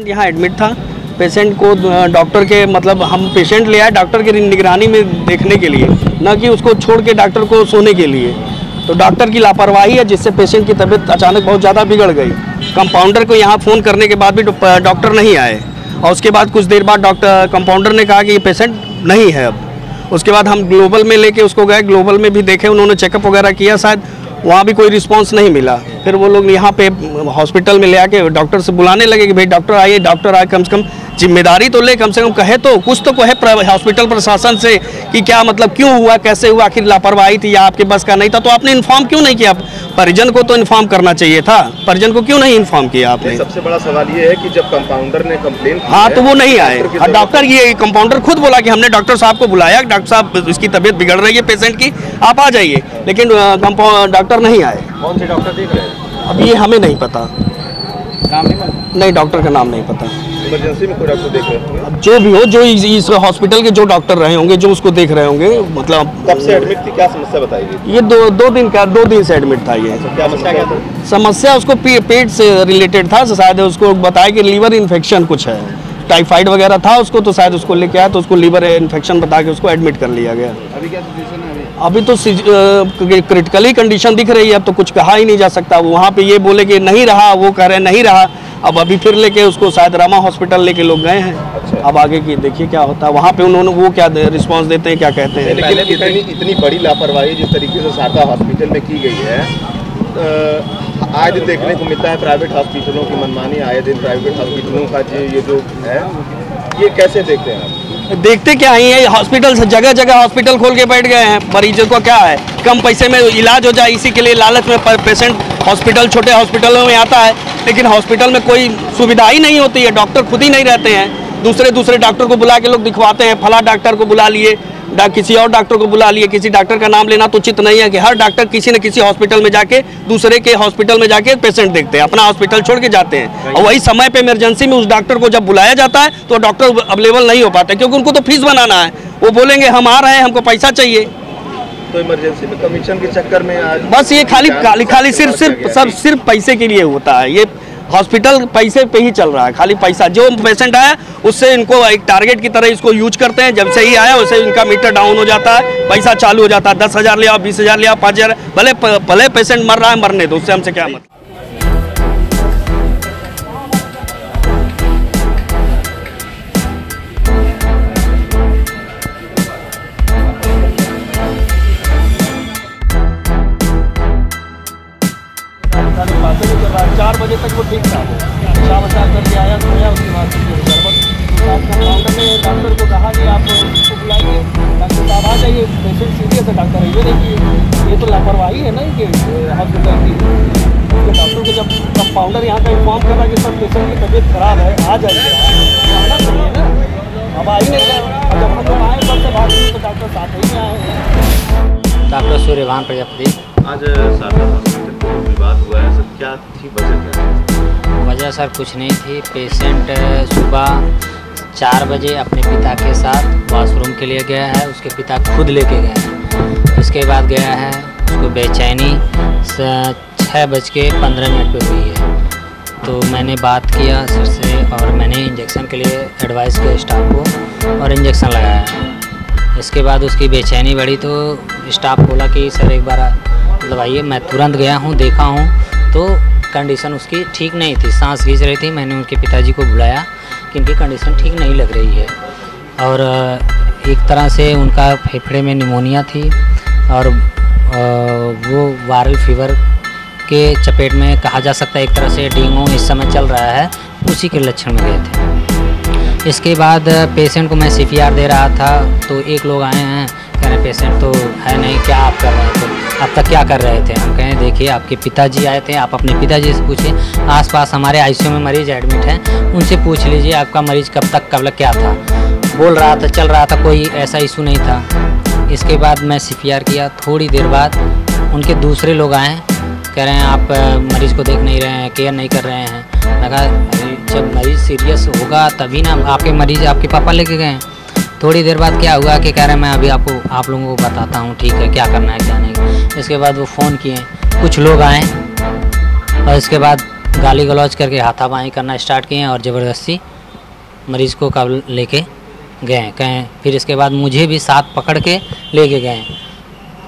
Patient यहाँ admit था। Patient को डॉक्टर के मतलब हम पेशेंट ले आए डॉक्टर की निगरानी में देखने के लिए, न कि उसको छोड़ के डॉक्टर को सोने के लिए। तो डॉक्टर की लापरवाही है जिससे पेशेंट की तबीयत अचानक बहुत ज़्यादा बिगड़ गई। कंपाउंडर को यहाँ फ़ोन करने के बाद भी डॉक्टर नहीं आए और उसके बाद कुछ देर बाद कंपाउंडर ने कहा कि ये पेशेंट नहीं है अब। उसके बाद हम ग्लोबल में लेके उसको गए, ग्लोबल में भी देखे, उन्होंने चेकअप वगैरह किया, शायद वहाँ भी कोई रिस्पांस नहीं मिला। फिर वो लोग यहाँ पे हॉस्पिटल में ले आके डॉक्टर से बुलाने लगे कि भाई डॉक्टर आइए, डॉक्टर आए, कम से कम जिम्मेदारी तो ले, कम से कम कहे तो कुछ तो कहे हॉस्पिटल प्रशासन से कि क्या मतलब क्यों हुआ, कैसे हुआ, आखिर लापरवाही थी या आपके बस का नहीं था। तो आपने इन्फॉर्म क्यों नहीं किया? परिजन को तो इन्फॉर्म करना चाहिए था, परिजन को क्यों नहीं इन्फॉर्म किया आपने? सबसे बड़ा सवाल ये है कि जब कंपाउंडर ने कंप्लेन की, हाँ, तो वो नहीं आए। डॉक्टर ये कंपाउंडर खुद बोला कि हमने डॉक्टर साहब को बुलाया, डॉक्टर साहब इसकी तबीयत बिगड़ रही है पेशेंट की, आप आ जाइए, लेकिन डॉक्टर नहीं आए। कौन से डॉक्टर देख रहे हैं? अब ये हमें नहीं पता, नाम नहीं पता? नहीं, डॉक्टर का नाम नहीं पता। इमरजेंसी में कोई डॉक्टर देख रहे होंगे? अब जो भी हो, जो इस हॉस्पिटल के जो डॉक्टर रहे होंगे, जो उसको देख रहे होंगे, मतलब कब से एडमिट थी, क्या समस्या बताइए? ये दो दिन से एडमिट था। ये क्या समस्या था? समस्या उसको पेट से रिलेटेड था, शायद उसको बताया कि लीवर इन्फेक्शन कुछ है, टाइफाइड वगैरह था उसको, तो शायद उसको लेके आया तो उसको लीवर इन्फेक्शन बता के उसको एडमिट कर लिया गया। अभी क्या सिचुएशन है? अभी तो क्रिटिकली कंडीशन दिख रही है, अब तो कुछ कहा ही नहीं जा सकता। वहाँ पे ये बोले कि नहीं रहा, वो कह रहे नहीं रहा, अब अभी फिर लेके उसको शायद रामा हॉस्पिटल लेके लोग गए हैं। अच्छा। अब आगे की देखिए क्या होता है, वहाँ पे उन्होंने वो क्या रिस्पांस देते हैं, क्या कहते हैं। लेकिन इतनी बड़ी लापरवाही जिस तरीके से शारदा हॉस्पिटल में की गई है, आज देखने को मिलता है प्राइवेट हॉस्पिटलों की मनमानी, आए दिन प्राइवेट हॉस्पिटलों का ये जो है, ये कैसे देखते हैं आप? देखते क्या ही है, हॉस्पिटल से जगह जगह हॉस्पिटल खोल के बैठ गए हैं। मरीजों को क्या है, कम पैसे में इलाज हो जाए, इसी के लिए लालच में पेशेंट हॉस्पिटल, छोटे हॉस्पिटलों में आता है, लेकिन हॉस्पिटल में कोई सुविधा ही नहीं होती है, डॉक्टर खुद ही नहीं रहते हैं। दूसरे डॉक्टर को बुला के लोग दिखवाते हैं, फला डॉक्टर को बुला लिए, किसी और डॉक्टर को बुला लिए। किसी डॉक्टर का नाम लेना तो उचित नहीं है कि हर डॉक्टर किसी न किसी हॉस्पिटल में जाके, दूसरे के हॉस्पिटल में जाके पेशेंट देखते हैं, अपना हॉस्पिटल छोड़ के जाते हैं। और वही समय पे इमरजेंसी में उस डॉक्टर को जब बुलाया जाता है तो डॉक्टर अवेलेबल नहीं हो पाते, क्योंकि उनको तो फीस बनाना है। वो बोलेंगे हम आ रहे हैं, हमको पैसा चाहिए। तो इमरजेंसी में कमीशन के चक्कर में आज बस ये खाली सिर्फ पैसे के लिए होता है। ये हॉस्पिटल पैसे पे ही चल रहा है, खाली पैसा। जो पेशेंट आया उससे इनको एक टारगेट की तरह इसको यूज करते हैं। जब से ही आया वैसे इनका मीटर डाउन हो जाता है, पैसा चालू हो जाता है। 10,000 लिया, 20,000 लिया, 5,000, भले पेशेंट मर रहा है, मरने दो, उससे हमसे क्या मतलब। चार बजे तक वो ठीक था, शाम करके आया, सोया, उसके बाद कंपाउंडर ने डॉक्टर को कहा कि आप उसको बुलाइए, डॉक्टर साहब आ जाइए, पेशेंट सीरियस है, डॉक्टर ये नहीं कि ये तो लापरवाही है ना कि हॉस्पिटल की। तो डॉक्टर को जब कंपाउंडर यहाँ का इन्फॉर्म कर रहा है कि सर पेशेंट की तबीयत खराब है, आ जाइए, आना चाहिए ना। अब आ ही नहीं रहा, जब हम लोग आए सबसे बात हुई तो डॉक्टर साथ ही में आए। डॉक्टर सूर्यभान प्रजापति। आज शारदा हॉस्पिटल को विवाद हुआ है, सर क्या थी वजह? क्या वजह सर कुछ नहीं थी। पेशेंट सुबह 4 बजे अपने पिता के साथ वॉशरूम के लिए गया है, उसके पिता खुद लेके गए हैं। उसके बाद गया है, उसको बेचैनी 6:15 पे हुई है। तो मैंने बात किया सर से और मैंने इंजेक्शन के लिए एडवाइस किया स्टाफ को और इंजेक्शन लगाया। इसके बाद उसकी बेचैनी बढ़ी तो स्टाफ बोला कि सर एक बार दवाइए। मैं तुरंत गया हूँ, देखा हूँ तो कंडीशन उसकी ठीक नहीं थी, सांस खींच रही थी। मैंने उनके पिताजी को बुलाया कि इनकी कंडीशन ठीक नहीं लग रही है और एक तरह से उनका फेफड़े में निमोनिया थी और वो वायरल फीवर के चपेट में कहा जा सकता है, एक तरह से डेंगू इस समय चल रहा है, उसी के लक्षण में गए थे। इसके बाद पेशेंट को मैं CPR दे रहा था तो एक लोग आए हैं, कह रहे पेशेंट तो है नहीं, क्या आप कर रहे थे, अब तक क्या कर रहे थे? हम कहें देखिए आपके पिताजी आए थे, आप अपने पिताजी से पूछिए। आसपास हमारे ICU में मरीज एडमिट हैं, उनसे पूछ लीजिए आपका मरीज कब तक कब क्या था, बोल रहा था, चल रहा था, कोई ऐसा इशू नहीं था। इसके बाद मैं CPR किया, थोड़ी देर बाद उनके दूसरे लोग आए, कह रहे हैं आप मरीज़ को देख नहीं रहे हैं, केयर नहीं कर रहे हैं। लगा जब मरीज़ सीरियस होगा तभी ना आपके मरीज़ आपके पापा लेके गए। थोड़ी देर बाद क्या हुआ कि कह रहे हैं मैं अभी आप लोगों को बताता हूँ, ठीक है, क्या करना है क्या नहीं। इसके बाद वो फ़ोन किए, कुछ लोग आए और इसके बाद गाली गलौज करके हाथापाई करना स्टार्ट किए और ज़बरदस्ती मरीज़ को कब लेके गए कहें। फिर इसके बाद मुझे भी साथ पकड़ के लेके गए।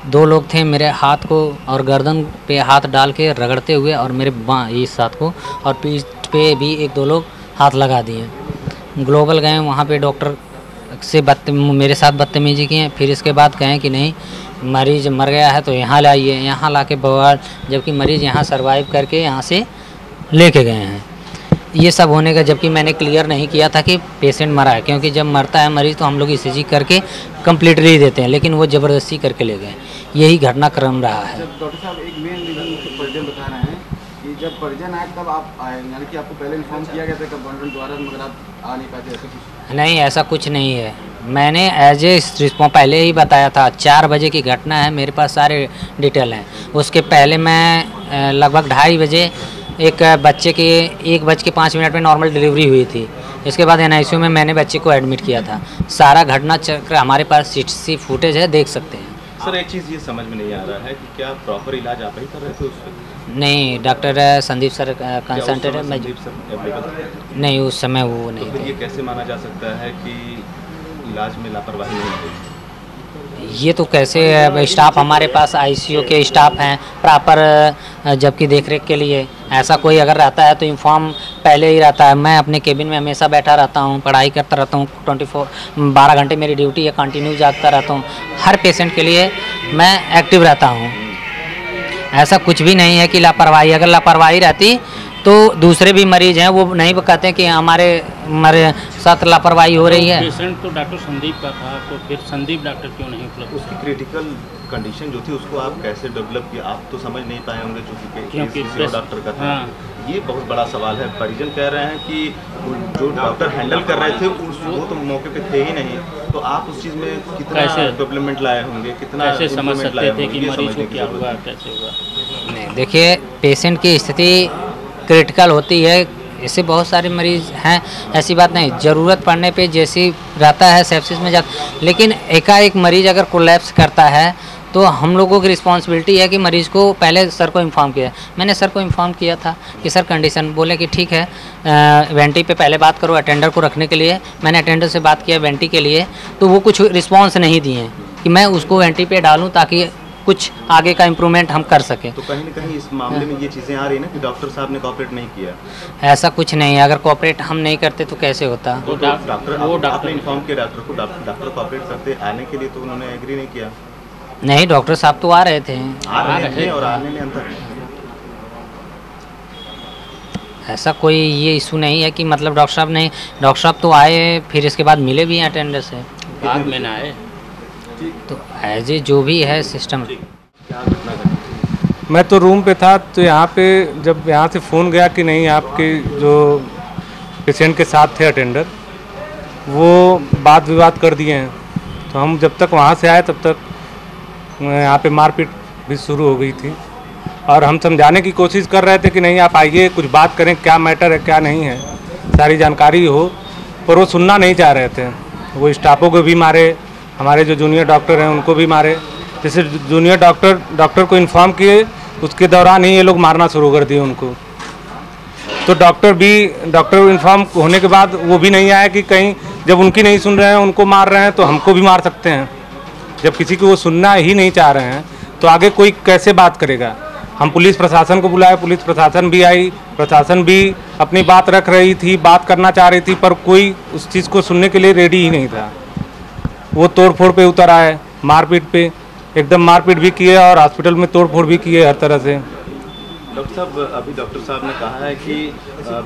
2 लोग थे, मेरे हाथ को और गर्दन पे हाथ डाल के रगड़ते हुए और मेरे इस हाथ को और पीठ पे भी 1-2 लोग हाथ लगा दिए। ग्लोबल गए, वहाँ पे डॉक्टर से मेरे साथ बदतमीजी की। फिर इसके बाद कहें कि नहीं मरीज़ मर गया है तो यहाँ लाइए, यहाँ ला के बवाल, जबकि मरीज़ यहाँ सर्वाइव करके यहाँ से लेके गए हैं। ये सब होने का जबकि मैंने क्लियर नहीं किया था कि पेशेंट मरा है, क्योंकि जब मरता है मरीज़ तो हम लोग ECG करके कंप्लीटली देते हैं, लेकिन वो ज़बरदस्ती करके ले गए। यही घटनाक्रम रहा है। डॉक्टर साहब एक मेन रीज़न परिजन बता रहे हैं कि जब परिजन आए तब आप आए, यानी कि आपको पहले इन्फॉर्म किया गया था गवर्नमेंट द्वारा, मगर आप आ नहीं पाते, ऐसा कुछ? नहीं, ऐसा कुछ नहीं है। मैंने एज ए रिस्पॉन्स पहले ही बताया था। 4 बजे की घटना है, मेरे पास सारे डिटेल हैं। उसके पहले मैं लगभग 2:30 बजे एक बच्चे की 1:05 में नॉर्मल डिलीवरी हुई थी। इसके बाद NICU में मैंने बच्चे को एडमिट किया था। सारा घटना चक्र हमारे पास CCTV फुटेज है, देख सकते हैं। सर एक चीज़ ये समझ में नहीं आ रहा है कि क्या प्रॉपर इलाज आप ही कर रहे थे उसमें? नहीं, डॉक्टर संदीप सर कंसल्टेंट है। मैं नहीं, उस समय वो नहीं तो थे। ये कैसे माना जा सकता है कि इलाज में लापरवाही नहीं हुई? ये तो कैसे स्टाफ हमारे पास ICU के स्टाफ हैं प्रॉपर, जबकि देखरेख के लिए ऐसा कोई अगर रहता है तो इन्फॉर्म पहले ही रहता है। मैं अपने केबिन में हमेशा बैठा रहता हूँ, पढ़ाई करता रहता हूँ, 12 घंटे मेरी ड्यूटी है, कंटिन्यू जागता रहता हूँ। हर पेशेंट के लिए मैं एक्टिव रहता हूँ। ऐसा कुछ भी नहीं है कि लापरवाही, अगर लापरवाही रहती तो दूसरे भी मरीज हैं वो नहीं कहते कि हमारे साथ लापरवाही हो रही है। पेशेंट तो डॉक्टर संदीप का था, तो फिर संदीप डॉक्टर क्यों नहीं उपलब्ध? उसकी क्रिटिकल कंडीशन जो थी उसको आप कैसे डेवलप किया, आप तो समझ नहीं पाए होंगे क्योंकि डॉक्टर का था। हाँ। ये बहुत बड़ा सवाल है। परिजन कह रहे हैं कि जो डॉक्टर हैंडल कर रहे थे वो तो मौके पे थे ही नहीं, तो आप उस चीज़ में कितना डेवलपमेंट लाए होंगे, कितना कैसे समझ सकते थे कि मरीज को क्या हुआ, कैसे हुआ? नहीं, देखिए पेशेंट की स्थिति क्रिटिकल होती है, ऐसे बहुत सारे मरीज हैं, ऐसी बात नहीं। ज़रूरत पड़ने पे जैसी रहता है सेप्सिस में लेकिन एकाएक मरीज अगर कोलैप्स करता है तो हम लोगों की रिस्पॉन्सिबिलिटी है कि मरीज़ को पहले सर को इन्फॉर्म किया। मैंने सर को इन्फॉर्म किया था कि सर कंडीशन, बोले कि ठीक है वेंटी पे पहले बात करो अटेंडर को रखने के लिए। मैंने अटेंडर से बात किया वेंटी के लिए, तो वो कुछ रिस्पॉन्स नहीं दिए कि मैं उसको वेंटी पे डालूँ ताकि कुछ आगे का इम्प्रूवमेंट हम कर सकें। तो कहीं ना कहीं इस मामले में ये चीज़ें आ रही ना कि डॉक्टर साहब ने कोऑपरेट नहीं किया। ऐसा कुछ नहीं है, अगर कोऑपरेट हम नहीं करते तो कैसे होता। तो डॉक्टर इन्फॉर्म किया डॉक्टर को, डॉक्टर कोऑपरेट करते आने के लिए, तो उन्होंने एग्री नहीं किया। नहीं, डॉक्टर साहब तो आ रहे थे, और आने में अंतर है। ऐसा कोई ये इशू नहीं है कि मतलब डॉक्टर साहब तो आए, फिर इसके बाद मिले भी हैं अटेंडर से, बाद में ना आए। तो एज ए जो भी है सिस्टम। मैं तो रूम पे था, तो यहाँ पे जब यहाँ से फ़ोन गया कि नहीं आपके जो पेशेंट के साथ थे अटेंडर वो वाद विवाद कर दिए हैं, तो हम जब तक वहाँ से आए तब तक यहाँ पे मारपीट भी शुरू हो गई थी। और हम समझाने की कोशिश कर रहे थे कि नहीं आप आइए, कुछ बात करें, क्या मैटर है क्या नहीं है, सारी जानकारी हो, पर वो सुनना नहीं चाह रहे थे। वो स्टाफों को भी मारे, हमारे जो जूनियर डॉक्टर हैं उनको भी मारे। जैसे जूनियर डॉक्टर को इन्फॉर्म किए, उसके दौरान ही ये लोग मारना शुरू कर दिए उनको। तो डॉक्टर इन्फॉर्म होने के बाद वो भी नहीं आया कि कहीं जब उनकी नहीं सुन रहे हैं, उनको मार रहे हैं, तो हमको भी मार सकते हैं। जब किसी को वो सुनना ही नहीं चाह रहे हैं तो आगे कोई कैसे बात करेगा। हम पुलिस प्रशासन को बुलाए, पुलिस प्रशासन भी आई, प्रशासन भी अपनी बात रख रही थी, बात करना चाह रही थी, पर कोई उस चीज़ को सुनने के लिए रेडी ही नहीं था। वो तोड़फोड़ पे उतर आए, मारपीट पे एकदम मारपीट भी किए और हॉस्पिटल में तोड़फोड़ भी किए हर तरह से। डॉक्टर साहब, अभी डॉक्टर साहब ने कहा है कि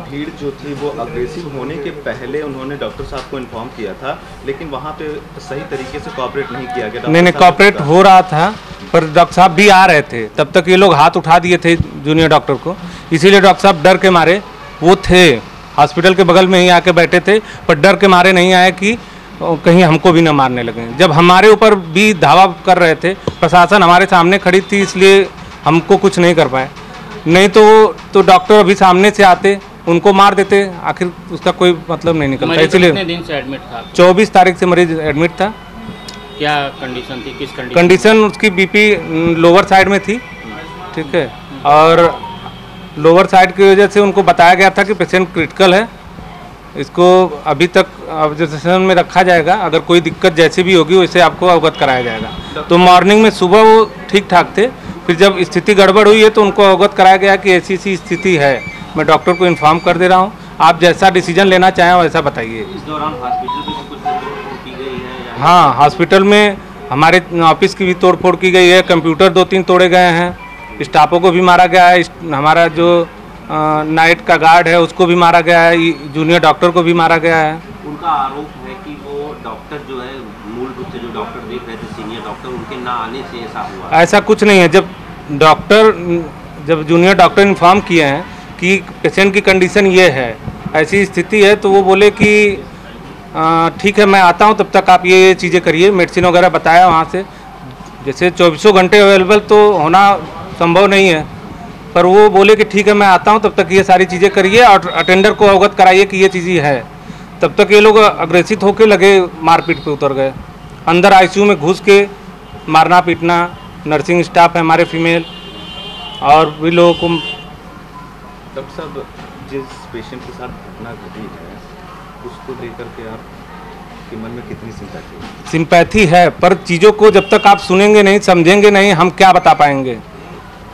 भीड़ जो थी वो अग्रेसिव होने के पहले उन्होंने डॉक्टर साहब को इन्फॉर्म किया था, लेकिन वहाँ पे सही तरीके से कोऑपरेट नहीं किया गया। नहीं, कोऑपरेट हो रहा था, पर डॉक्टर साहब भी आ रहे थे, तब तक ये लोग हाथ उठा दिए थे जूनियर डॉक्टर को। इसीलिए डॉक्टर साहब डर के मारे, वो थे हॉस्पिटल के बगल में ही आके बैठे थे, पर डर के मारे नहीं आए कि कहीं हमको भी ना मारने लगे। जब हमारे ऊपर भी धावा कर रहे थे, प्रशासन हमारे सामने खड़ी थी, इसलिए हमको कुछ नहीं कर पाए। नहीं तो डॉक्टर अभी सामने से आते, उनको मार देते, आखिर उसका कोई मतलब नहीं निकलता। इसलिए कितने दिन से एडमिट था? 24 तारीख से मरीज एडमिट था। क्या कंडीशन थी, किस कंडीशन उसकी बीपी लोअर साइड में थी, ठीक है, और लोअर साइड की वजह से उनको बताया गया था कि पेशेंट क्रिटिकल है, इसको अभी तक ऑब्जर्वेशन में रखा जाएगा, अगर कोई दिक्कत जैसी भी होगी वैसे आपको अवगत कराया जाएगा। तो मॉर्निंग में सुबह वो ठीक ठाक थे, फिर जब स्थिति गड़बड़ हुई है तो उनको अवगत कराया गया कि ऐसी ऐसी स्थिति है। मैं डॉक्टर को इन्फॉर्म कर दे रहा हूँ, आप जैसा डिसीजन लेना चाहें वैसा बताइए। इस दौरान हॉस्पिटल में कुछ तोड़फोड़ की गई है? हाँ, हॉस्पिटल में हमारे ऑफिस की भी तोड़फोड़ की गई है, कंप्यूटर 2-3 तोड़े गए हैं, स्टाफों को भी मारा गया है, हमारा जो नाइट का गार्ड है उसको भी मारा गया है, जूनियर डॉक्टर को भी मारा गया है। उनका आरोप है कि वो डॉक्टर जो है मूल रूप से जो डॉक्टर देख रहे थे सीनियर डॉक्टर, उनके ना आने से ऐसा हुआ। ऐसा कुछ नहीं है। जब जूनियर डॉक्टर इन्फॉर्म किए हैं कि पेशेंट की कंडीशन ये है, ऐसी स्थिति है, तो वो बोले कि ठीक है मैं आता हूँ, तब तक आप ये चीज़ें करिए, मेडिसिन वगैरह बताया वहाँ से। जैसे 24 घंटे अवेलेबल तो होना संभव नहीं है, पर वो बोले कि ठीक है मैं आता हूँ, तब तक ये सारी चीज़ें करिए और अटेंडर को अवगत कराइए कि ये चीज़ है। तब तक ये लोग अग्रेसिव होकर लगे, मारपीट पे उतर गए, अंदर आईसीयू में घुस के मारना पीटना, नर्सिंग स्टाफ है हमारे फीमेल और भी लोगों को। डॉक्टर साहब, जिस पेशेंट के साथ घटना घटी है उसको लेकर के आपके मन में कितनी सिंपैथी है, पर चीज़ों को जब तक आप सुनेंगे नहीं, समझेंगे नहीं, हम क्या बता पाएंगे।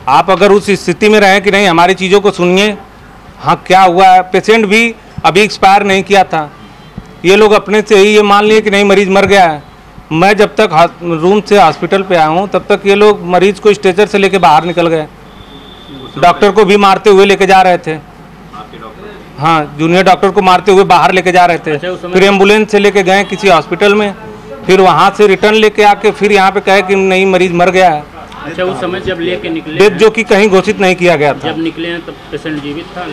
आप अगर उस स्थिति में रहें कि नहीं हमारी चीज़ों को सुनिए, हाँ क्या हुआ है, पेशेंट भी अभी एक्सपायर नहीं किया था, ये लोग अपने से ही ये मान लिए कि नहीं मरीज़ मर गया है। मैं जब तक रूम से हॉस्पिटल पे आया हूँ तब तक ये लोग मरीज़ को स्ट्रेचर से लेके बाहर निकल गए, डॉक्टर को भी मारते हुए लेके जा रहे थे। हाँ, जूनियर डॉक्टर को मारते हुए बाहर लेके जा रहे थे। फिर एम्बुलेंस से लेके गए किसी हॉस्पिटल में, फिर वहाँ से रिटर्न लेके आके फिर यहाँ पे कहे कि नहीं मरीज़ मर गया है। अच्छा, उस समय जब लेके निकले डेथ जो कि कहीं घोषित नहीं किया गया था, जब निकले हैं तब पेशेंट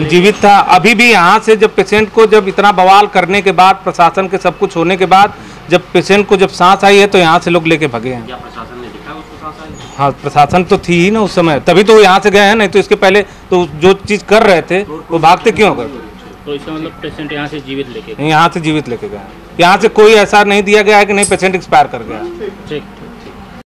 जीवित था। अभी भी यहाँ से जब पेशेंट को जब इतना बवाल करने के बाद, प्रशासन के सब कुछ होने के बाद, जब पेशेंट को जब सांस आई है तो यहाँ से लोग लेके भगे हैं। क्या प्रशासन ने देखा उसको सांस आई? हाँ, प्रशासन तो थी ही ना उस समय, तभी तो यहाँ से गए हैं, नहीं तो इसके पहले तो जो चीज़ कर रहे थे वो भागते क्यों गए। तो इसका मतलब पेशेंट यहाँ से जीवित लेके यहाँ से जीवित लेके गए, यहाँ से कोई ऐसा नहीं दिया गया है कि नहीं पेशेंट एक्सपायर कर गया। ठीक।